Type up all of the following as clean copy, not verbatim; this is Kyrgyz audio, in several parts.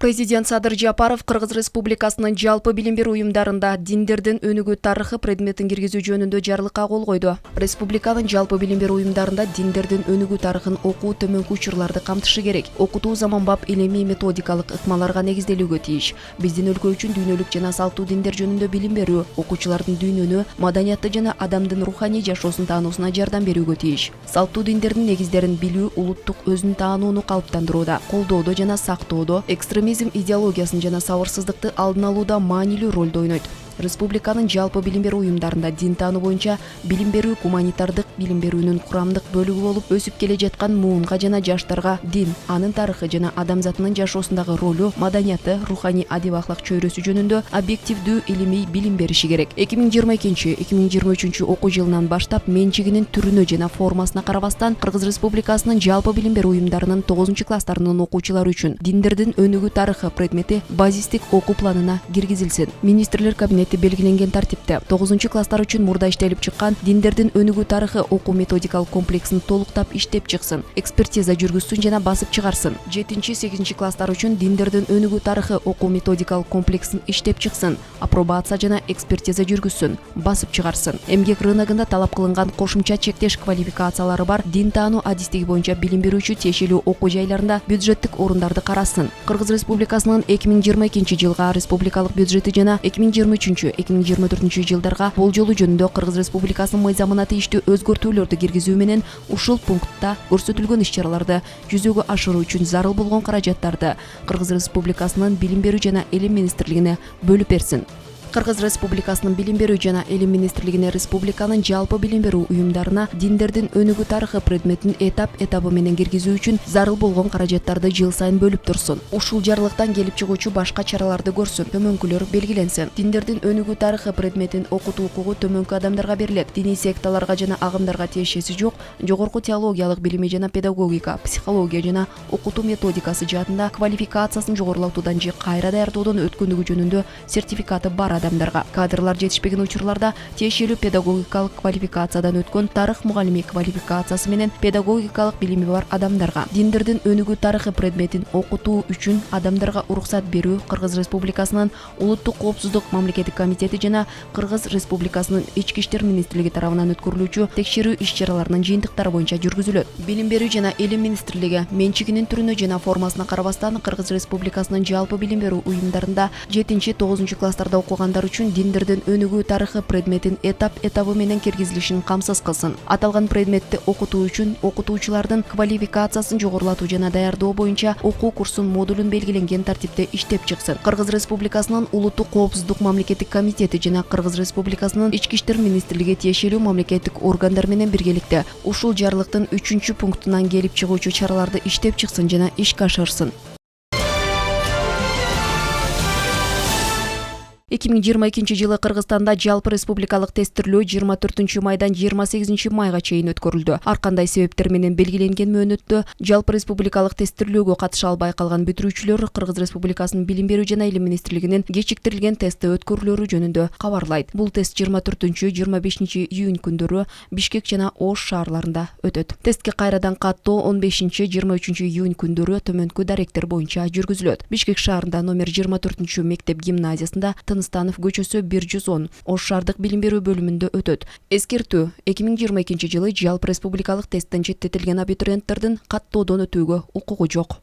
Президент Садыр Жапаров Кыргыз Республикасынын жалпы билим берүү уюмдарында диндердин өнүгүү тарыхы предметин киргизүү жөнүндө жарлыкка кол койду. Республиканын жалпы билим берүү уюмдарында диндердин өнүгүү тарыхын окуу төмөнкү учурларды камтышы керек. Окутуу заманбап илимий методикалык ыкмаларга негизделүүгө тийиш. Биздин өлкө үчүн дүйнөлүк жана салттуу диндер жөнүндө билим берүү окуучулардын дүйнөнү, маданиятты жана адамдын руханий жашоосун таануусуна жардам берүүгө тийиш. Салттуу диндердин негиздерин билүү улуттук өзүн таанууну калыптандырууда, колдоодо жана сактоодо, экстремизм идеологиясын жана сабырсыздыкты алдын алууда маанилүү ролду ойнойт. Республиканын жалпы билим берүү уюмдарында дин таануу боюнча билим берүү гуманитардык билим берүүнүн курамдык бөлүгү болуп, өсүп келе жаткан муунга жана жаштарга дин, анын тарыхы жана адамзатынын жашоосундагы ролу, маданияты, руханий адеп-ахлак чөйрөсү жөнүндө объективдүү илимий билим бериши керек. 2022-2023 окуу жылынан баштап менчигинин түрүнө жана формасына карабастан Кыргыз Республикасынын жалпы билим берүү уюмдарынын 9-класстарынын окуучулары үчүн диндердин өнүгүү тарыхы предмети базистик окуу планына киргизилсин. Министрлер кабинети белгиленген тартипте 9-класстар үчүн мурда иштелип чыккан диндердин өнүгүү тарыхы окуу методикалык комплексин толуктап иштеп чыксын, экспертиза жүргүзсүн жана басып чыгарсын. 7-8 класстар үчүн диндердин өнүгүү тарыхы окуу методикалык комплексин иштеп чыксын, апробация жана экспертиза жүргүзсүн, басып чыгарсын. Эмгек рыногунда талап кылынган кошумча чектеш квалификациялары бар дин таануу адистиги боюнча билим берүүчү тиешелүү окуу жайларында бюджеттик орундарды карасын. Кыргыз Республикасынын 2022 жылга республикалык бюджети жана 2023-2024 жылдарга болжолу жөнүндө Кыргыз Республикасынын мыйзамына тийиштүү өзгөртүүлөрдү киргизүү менен ушул пунктта көрсөтүлгөн иш-чараларды жүзөгө ашыруу үчүн зарыл болгон каражаттарды Кыргыз Республикасынын билим берүү жана элим министрлигине бөлүп берсин. Кыргыз Республикасынын билим берүү жана элим министрлигине республиканын жалпы билим берүү уюмдарына диндердин өнүгүү тарыхы предметин этап-этабы менен киргизүү үчүн зарыл болгон каражаттарды жыл сайын бөлүп турсун. Ушул жарлыктан келип чыгуучу башка чараларды көрсүн, төмөнкүлөр белгиленсин. Диндердин өнүгүү тарыхы предметин окутуу укугу төмөнкү адамдарга берилет. Диний секталарга жана агымдарга тиешеси жок, жогорку теологиялык билими жана педагогика, психология жана окутуу методикасы жаатында квалификациясын жогорулатуудан же кайра даярдоодон өткөндүгү жөнүндө сертификаты бар адамдарга, кадрлар жетишпеген учурларда тиешелүү педагогикалык квалификациядан өткөн тарых мугалими квалификациясы менен педагогикалык билими бар адамдарга, диндердин өнүгүү тарыхы предметин окутуу үчүн адамдарга уруксат берүү Кыргыз Республикасынын улуттук коопсуздук мамлекеттик комитети жана Кыргыз Республикасынын ички иштер министрлиги тарабынан өткөрүлүүчү текшерүү иш-чараларынын жыйынтыктары боюнча жүргүзүлөт. Билим берүү жана элим министрлиги менчигинин түрүнө жана формасына карабастан Кыргыз Республикасынын жалпы билим берүү уюмдарында 7-9 класстарда окуган үчүн диндердин өнүгүү тарыхы предметин этап-этабы менен киргизилишин камсыз кылсын. Аталган предметти окутуу үчүн окутуучулардын квалификациясын жогорулатуу жана даярдоо боюнча окуу курсун модулун белгиленген тартипте иштеп чыксын. Кыргыз Республикасынын улуттук коопсуздук мамлекеттик комитети жана Кыргыз Республикасынын ички иштер министрлиги тиешелүү мамлекеттик органдар менен биргеликте ушул жарлыктын 3-пунктунан келип чыгуучу чараларды иштеп чыксын жана ишке ашырсын. 2022 жылы Кыргызстанда жалпы республикалык тестирлөө 24 майдан 28 майга чейин өткөрүлдү. Ар кандай себептер менен белгиленген мөөнөттө жалпы республикалык тестирлөөгө катыша албай калган бүтүрүүчүлөр Кыргыз Республикасынын билим берүү жана элим министрлигинин кечиктирилген тести өткөрүлөрү жөнүндө кабарлайт. Бул тест 24-25 июнь күндөрү Бишкек жана Ош шаарларында өтөт. Тестке кайрадан каттоо 15-23 июнь күндөрү төмөнкү даректер боюнча жүргүзүлөт. Бишкек шаарында номер 24 мектеп гимназиясында Станов көчөсү 110 Ош шаардык билим берүү бөлүмүндө өтөт. Эскертүү: 2022 жылы жалпы республикалык тесттен четтетилген абитуриенттердин каттоодон өтүүгө укугу жок.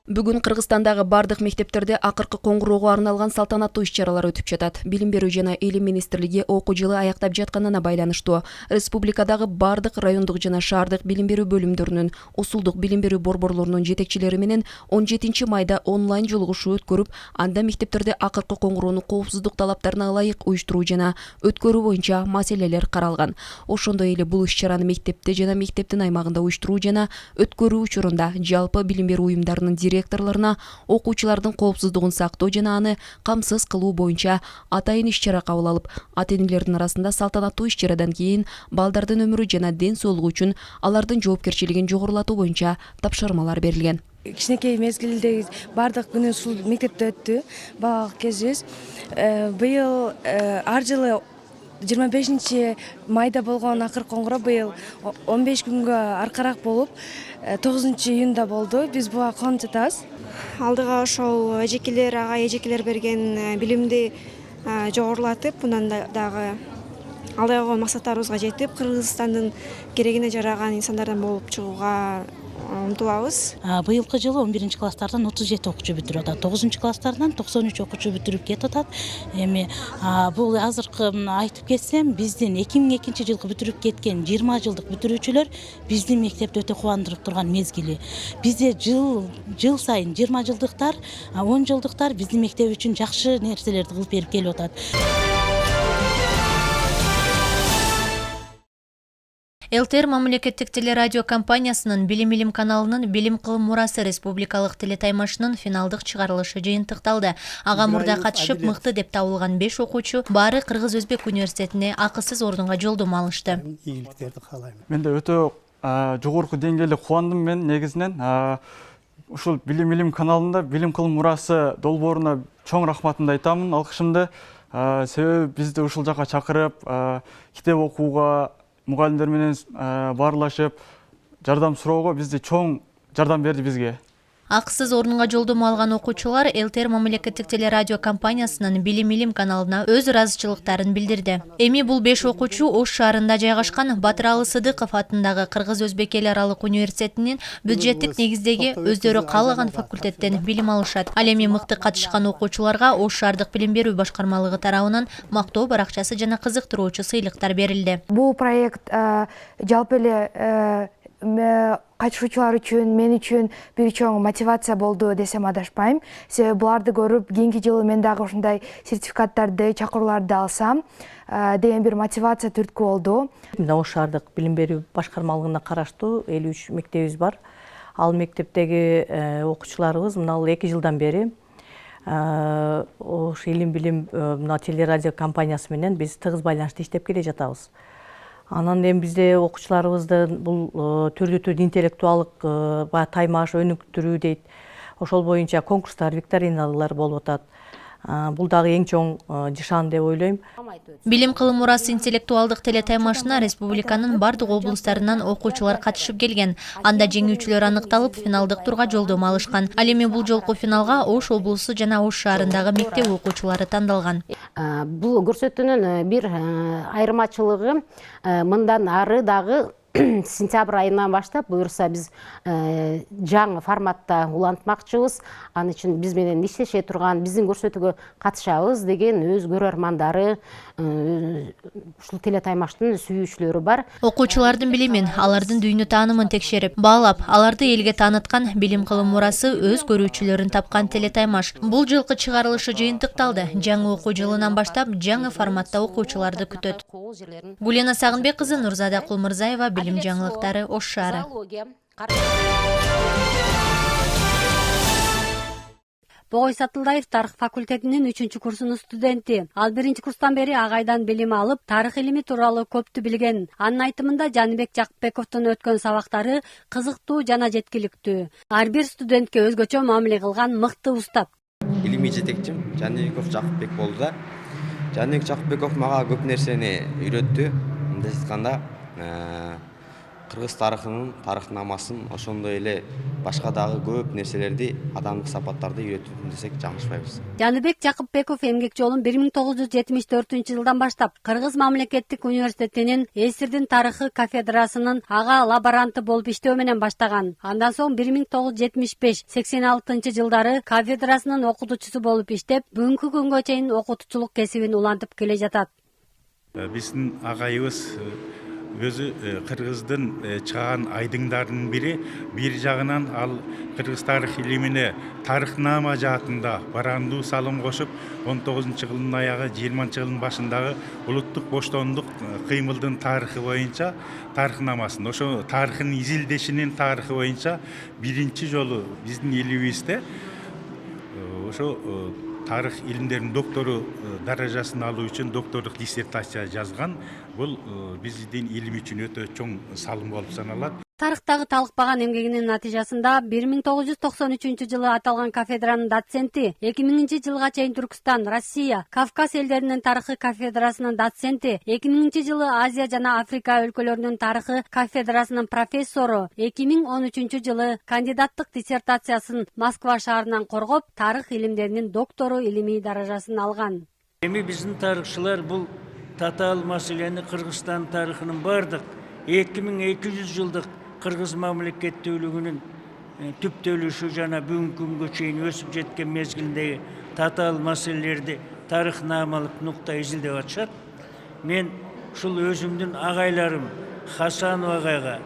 Бүгүн Кыргызстандагы бардык мектептерде акыркы коңгуроого арналган салтанаттуу иш-чаралар өтүп жатат. Билим берүү жана элим министрлиги окуу жылы аяктап жатканына байланыштуу республикадагы бардык райондук жана шаардык билим берүү бөлүмдөрүнүн, усулдук билим берүү борборлорунун жетекчилери менен 17 майда онлайн жолугушуу өткөрүп, анда мектептерде акыркы коңгуроону коопсуздук талаптарына ылайык уюштуруу жана өткөрүү боюнча маселелер каралган. Ошондой эле бул иш-чараны мектепте жана мектептин аймагында уюштуруу жана өткөрүү учурунда жалпы билим берүү уюмдарынын директорлоруна окуучулардын коопсуздугун сактоо жана аны камсыз кылуу боюнча атайын иш-чара кабыл алып, ата-энелердин арасында салтанаттуу иш-чарадан кийин балдардын өмүрү жана ден соолугу үчүн алардын жоопкерчилигин жогорулатуу боюнча тапшырмалар берилген. Кичинекей мезгилдеги бардык күнү ушул мектепте өттү. Багы кезибиз. Быйыл ар жылы 25 майда болгон акыр коңгуроо быйыл 15 күнгө аркараак болуп 9 июнда болду. Биз буга кубанып жатабыз. Алдыга ошол эжекелер, ага эжекелер берген билимди жогорулатып, мындан дагы алдыга койгон максаттарыбызга жетип, Кыргызстандын керегине жараган инсандардан болуп чыгууга умтулабыз. Быйылкы жылы 11 класстардан 37 окуучу бүтүрүп атат. 9 класстардан 93 окуучу бүтүрүп кетип атат. Эми бул азыркы айтып кетсем, биздин 2002 жылкы бүтүрүп кеткен 20 жылдык бүтүрүүчүлөр биздин мектепти өтө кубандырып турган мезгили. Бизде жыл сайын 20 жылдыктар, 10 жылдыктар биздин мектеп үчүн жакшы нерселерди кылып берип келип атат. ЛТР мамлекеттик телерадио компаниясынын Билим Илим каналынын Билим кылым мурасы республикалык телетаймашынын финалдык чыгарылышы жыйынтыкталды. Ага мурда катышып мыкты деп табылган 5 окуучу баары Кыргыз-Өзбек университетине акысыз ордунга жолдомо алышты. Ийгиликтерди каалайм. Мен да өтө жогорку деңгээлде кубандым. Мен негизинен ушул Билим Илим каналында Билим кылым мурасы долбооруна чоң рахматымды айтамын, алкышымды. Себеби бизди ушул жака чакырып, китеп окууга мугалимдер менен баарлашып, жардам суроого бизди чоң жардам берди бизге. Акысыз ордунга жолдомо алган окуучулар ЛТР мамлекеттик телерадио компаниясынын Билим Илим каналына өз ыраазычылыктарын билдирди. Эми бул 5 окуучу Ош шаарында жайгашкан Батыралы Сыдыков атындагы Кыргыз-Өзбек эл аралык университетинин бюджеттик негиздеги өздөрү каалаган факультеттен билим алышат. Ал эми мыкты катышкан окуучуларга Ош шаардык билим берүү башкармалыгы тарабынан мактоо баракчасы жана кызыктыруучу сыйлыктар берилди. Бул проект жалпы эле катышуучулар үчүн, мен үчүн бир чоң мотивация болду десем адашпайм. Себеби буларды көрүп, кийинки жылы мен дагы ушундай сертификаттарды, чакырууларды алсам деген бир мотивация түрткү болду. Ош шаардык билим берүү башкармалыгына караштуу 53 мектебибиз бар. Ал мектептеги окуучуларыбыз мына 2 жылдан бери Ош илим билим телерадио компаниясы менен биз тыгыз байланышта иштеп келе жатабыз. Анан эми бизде окуучуларыбыздын бул түрдүү интеллектуалдык таймаш өнүктүрүү дейт. Ошол боюнча конкурстар, викториналар болуп атат. Бул дагы эң чоң жышан деп ойлойм. Билим кылым мурасы интеллектуалдык телетаймашына республиканын бардык облустарынан окуучулар катышып келген. Анда жеңүүчүлөр аныкталып, финалдык турга жолдомо алышкан. Ал эми бул жолку финалга Ош облусу жана Ош шаарындагы мектеп окуучулары тандалган. Бул көрсөтүүнүн бир айырмачылыгы мындан ары дагы сентябрь айынан баштап буюрса биз жаңы форматта улантмакчыбыз. Аны үчүн биз менен иштеше турган, биздин көрсөтүүгө катышабыз деген өз көрөрмандары, ушул телетаймаштын сүйүүчүлөрү бар. Окуучулардын билимин, алардын дүйнө таанымын текшерип, баалап, аларды элге тааныткан Билим кылым мурасы өз көрүүчүлөрүн тапкан телетаймаш. Бул жылкы чыгарылышы жыйынтыкталды. Жаңы окуу жылынан баштап жаңы форматта окуучуларды күтөт. Гулена Сагынбек кызы, Нурзада Кулмурзаева, Билим жаңылыктары, Ош шаары. Богой Сатылдаев тарых факультетинин 3 курсунун студенти. Ал 1 курстан бери агайдан билим алып, тарых илими тууралуу көптү билген. Анын айтымында Жаныбек Жакыпбековдун өткөн сабактары кызыктуу жана жеткиликтүү. Ар бир студентке өзгөчө мамиле кылган мыкты устап. Илимий жетекчим Жаныбеков Жакыпбек болду да. Жаныбек Жакыпбеков мага көп нерсени үйрөттү. Мындай айтканда, Кыргыз тарыхынын тарыхнамасын, ошондой эле башка дагы көп нерселерди, адамдык сапаттарды үйрөтүп десек жаңылышпайбыз. Жаныбек Жакыпбеков эмгек жолун 1974-жылдан баштап Кыргыз мамлекеттик университетинин Эсирдин тарыхы кафедрасынын ага лаборанты болуп иштөө менен баштаган. Андан соң 1975-86 жылдары кафедрасынын окутуучусу болуп иштеп, бүгүнкү күнгө чейин окутуучулук кесибин улантып келе жатат. Биздин агайыбыз өзү Кыргыздын чыган айдыңдарынын бири, бир жагынан ал Кыргыз тарых илимине тарыхнама жаатында барандуу салым кошуп, 19-жылдын аягы 20-жылдын башындагы улуттук боштондук кыймылдын тарыхы боюнча тарыхнамасын, ошо тарыхын изилдешинин тарыхы боюнча биринчи жолу биздин элибизде ошо тарых илимдеринин доктору даражасын алуу үчүн докторлук диссертация жазган. Бул биздин илим үчүн өтө чоң салым болуп саналат. Тарыхтагы талыкпаган эмгегинин натыйжасында 1993 жылы аталган кафедранын доценти, 2000 жылга чейин Түркстан, Россия, Кавказ элдеринин тарыхы кафедрасынын доценти, 2000 жылы Азия жана Африка өлкөлөрүнүн тарыхы кафедрасынын профессору, 2013 жылы кандидаттык диссертациясын Москва шаарынан коргоп, тарых илимдеринин доктору илимий даражасын алган. Эми биздин тарыхчылар бул татаал маселени Кыргызстан тарыхынын бардык 2200 жылдык Кыргыз мамлекеттүүлүгүнүн түптөлүшү жана бүгүнкү күнгө чейин өсүп жеткен мезгилиндеги татаал маселелерди тарыхнамалык нукта изилдеп атышат. Мен ушул өзүмдүн агайларым Хасанов агайга,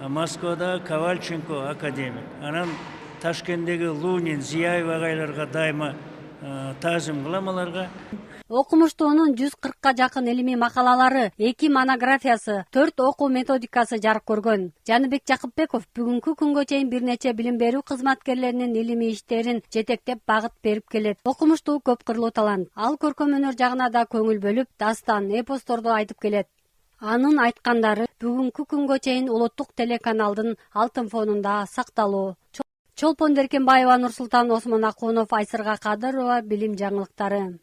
Москвада Ковальченко академик, анан Ташкенттеги Лунин, Зияев агайларга дайыма таазим кылам аларга. Окумуштуунун 140ка жакын илимий макалалары, 2 монографиясы, 4 окуу методикасы жарык көргөн. Жаныбек Жакыпбеков бүгүнкү күнгө чейин бир нече билим берүү кызматкерлеринин илимий иштерин жетектеп багыт берип келет. Окумуштуу көп кырлуу талант. Ал көркөм өнөр жагына да көңүл бөлүп, дастан, эпосторду айтып келет. Анын айткандары бүгүнкү күнгө чейин улуттук телеканалдын алтын фонунда сакталуу. Чолпон Деркенбаева, Нурсултан Осмонакунов, Айсырга Кадырова, билим жаңылыктары.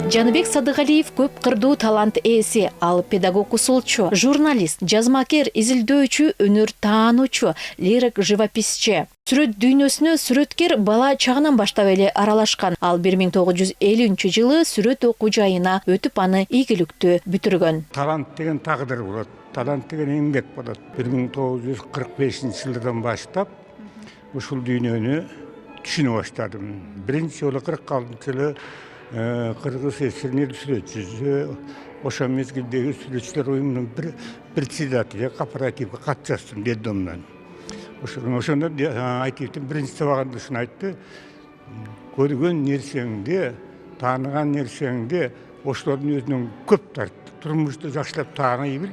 Жаныбек Садыгалиев көп кырдуу талант ээси, ал педагог усулчу, журналист, жазмакер, изилдөөчү, өнөр таануучу, лирик живописчи. Сүрөт дүйнөсүнө сүрөткер бала чагынан баштап эле аралашкан. Ал 1950 жылы сүрөт окуу жайына өтүп аны ийгиликтүү бүтүргөн. Талант деген тагдыр болот, талант деген эмгек болот. 1945 жылдан баштап ушул дүйнөнү түшүнө баштадым. Биринчи жолу 46 жылы Кыргыз ССРнин сүрөтчүсү, ошол мезгилдеги сүрөтчүлөр уюмунун председатели, кооперативге катышастым детдомдон. Ошондо айтыптын биринчи сабагында ушуну айтты: көргөн нерсеңди, тааныган нерсеңди ошолордун өзүнөн көп тарт. Турмушта жакшылап тааный бил,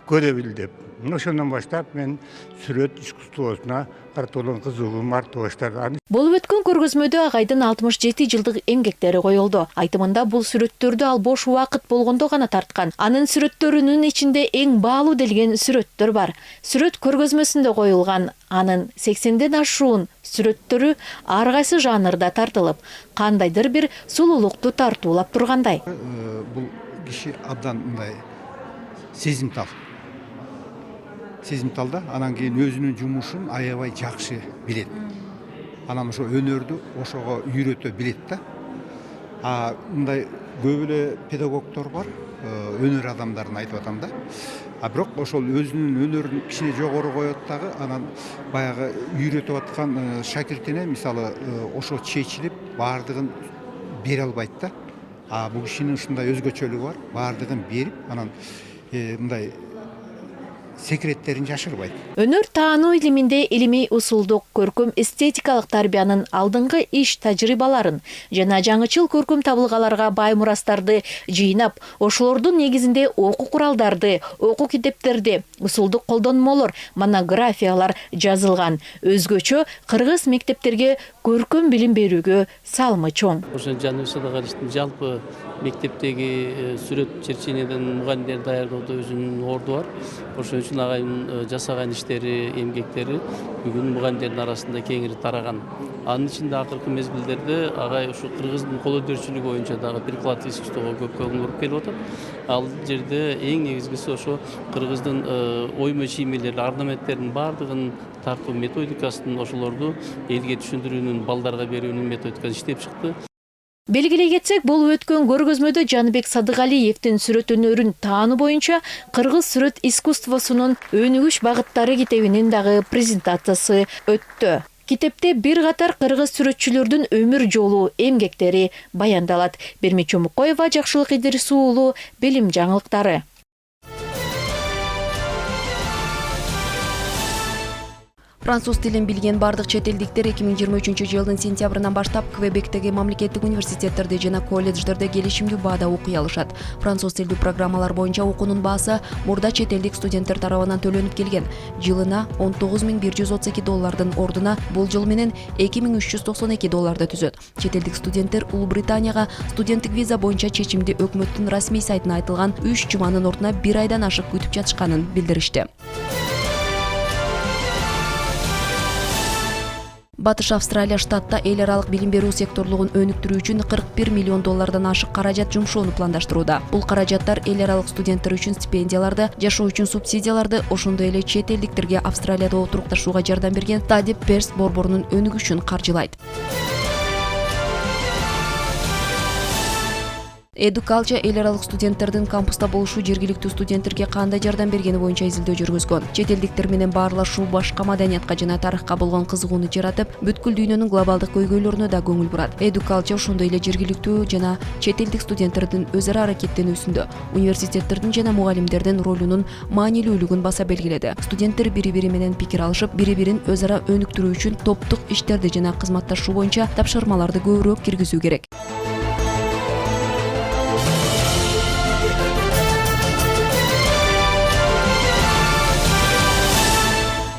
көрө бил деп. Ошондон баштап мен сүрөт искусствосуна картолон кызыгуум арта баштады. Болуп өткөн көргөзмөдө агайдын 67 жылдык эмгектери коюлду. Айтымында бул сүрөттөрдү ал бош убакыт болгондо гана тарткан. Анын сүрөттөрүнүн ичинде эң баалуу делген сүрөттөр бар. Сүрөт көргөзмөсүндө коюлган. Анын 80ден ашуун сүрөттөрү ар кайсы жанрда тартылып, кандайдыр бир сулуулукту тартуулап тургандай. Бул киши абдан мындай сезимталда, анан кийин өзүнүн жумушун аябай жакшы билет. Анан ошо өнөрдү ошого үйрөтө билет да. Мындай көп эле педагогдор бар, өнөр адамдарын айтып атам да. Бирок ошол өзүнүн өнөрүн кичине жогору коет дагы, анан баягы үйрөтүп аткан шакиртине мисалы ошо чечилип баардыгын бере албайт да. Бул кишинин ушундай өзгөчөлүгү бар, баардыгын берип, анан мындай секреттерин жашырбайт. Өнөр таануу илиминде илимий усулдук, көркөм эстетикалык тарбиянын алдыңкы иш тажрыйбаларын жана жаңычыл көркөм табылгаларга бай мурастарды жыйнап, ошолордун негизинде окуу куралдарды, окуу китептерди, усулдук колдонмолор, монографиялар жазылган. Өзгөчө кыргыз мектептерге көркөм билим берүүгө салымы чоң. Ошо Жаныбек Садыгалиевдин жалпы мектептеги сүрөт черчениеден мугалимдер даярдоодо өзүнүн орду бар. Ошон үчүн агайдын жасаган иштери, эмгектери бүгүн мугалимдердин арасында кеңири тараган. Анын ичинде акыркы мезгилдерде агай ушу кыргыздын кол өнөрчүлүгү боюнча дагы прикладный искусствого көп көңүл буруп келип атат. Ал жерде эң негизгиси ошо кыргыздын оймо чиймелери, орнаменттердин баардыгын тартуу методикасын, ошолорду элге түшүндүрүүнүн, балдарга берүүнүн методикасын иштеп чыкты. Белгилей кетсек, болуп өткөн көргөзмөдө Жаныбек Садыгалиевдин сүрөт өнөрүн таануу боюнча кыргыз сүрөт искусствосунун өнүгүш багыттары китебинин дагы презентациясы өттү. Китепте бир катар кыргыз сүрөтчүлөрдүн өмүр жолу, эмгектери баяндалат. Бермек Чомукоева, Жакшылык Идирис уулу, билим жаңылыктары. Француз тилин билген бардык чет элдиктер 2023 жылдын сентябрынан баштап Квебектеги мамлекеттик университеттерде жана колледждерде келишимдүү баада окуй алышат. Француз тилдүү программалар боюнча окуунун баасы мурда чет элдик студенттер тарабынан төлөнүп келген. Жылына $19,132 ордуна бул жыл менен $2,392 түзөт. Чет элдик студенттер Улуу Британияга студенттик виза боюнча чечимди өкмөттүн расмий сайтына айтылган 3 жуманын ордуна 1 айдан ашык күтүп жатышканын билдиришти. Батыш Австралия штатта эл аралык билим берүү секторлугун өнүктүрүү үчүн $41 миллион ашык каражат жумшоону пландаштырууда. Бул каражаттар эл аралык студенттер үчүн стипендияларды, жашоо үчүн субсидияларды, ошондой эле чет элдиктерге Австралияда отурукташууга жардам берген Study First борборунун өнүгүшүн каржылайт. Educulture эл аралык студенттердин кампуста болушу жергиликтүү студенттерге кандай жардам бергени боюнча изилдөө жүргүзгөн. Чет элдиктер менен баарлашуу башка маданиятка жана тарыхка болгон кызыгууну жаратып, бүткүл дүйнөнүн глобалдык көйгөйлөрүнө да көңүл бурат. Educulture ошондой эле жергиликтүү жана чет элдик студенттердин өз ара аракеттенүүсүндө университеттердин жана мугалимдердин ролунун маанилүүлүгүн баса белгиледи. Студенттер бири-бири менен пикир алышып, бири-бирин өз ара өнүктүрүү үчүн топтук иштерди жана кызматташуу боюнча тапшырмаларды көбүрөөк киргизүү керек.